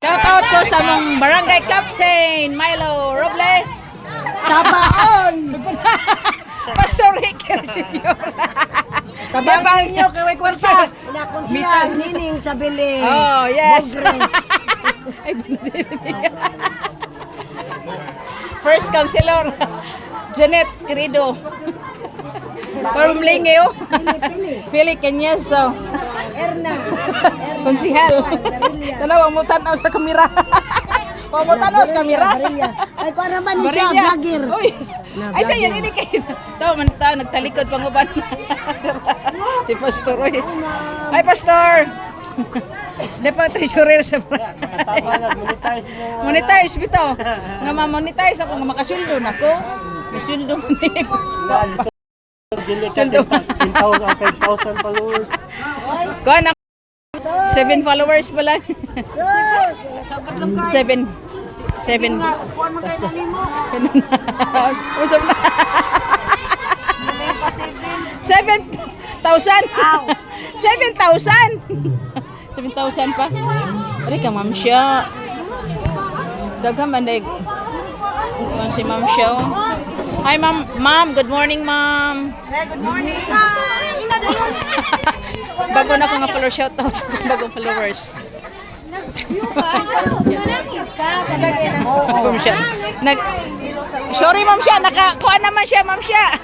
Shout out ko sa mong barangay captain, Milo Roble. Sabaon! Pastor Ricky Recibior. Tabang ninyo kaway kwarta. Mitag. Mitag nining sa bili. Oh, yes. Bogres. Ay, First Councilor, Janet Querido. Formling yo. Pili Kenyes, so. Erna. Konsihal. Tanaw mo tanaw sa kamera. Wa mo tanaw sa kamera. Ay ko naman ni siya vlogger. Uy. Ay sa yan ini kay. Taw man ta nagtalikod panguban. Si Pastor oy. Ay Pastor. Dapat treasurer sa monetize bitaw. Nga ma-monetize ako nga makasuldo nako. May suldo man ni. Suldo 10,000 followers. Ko na 7 followers pa lang. 7 Usap na. 7,000. 7,000. 7,000 pa. Ari ka Ma'am Sha. Daghang manday. Si Ma'am Sha. Hi Ma'am, good morning Ma'am. Good morning, ma'am. Bago na ko nga follower shout out sa bagong followers. Ma'am Sha. Sorry Ma'am Sha, nakakuha naman siya Ma'am Sha.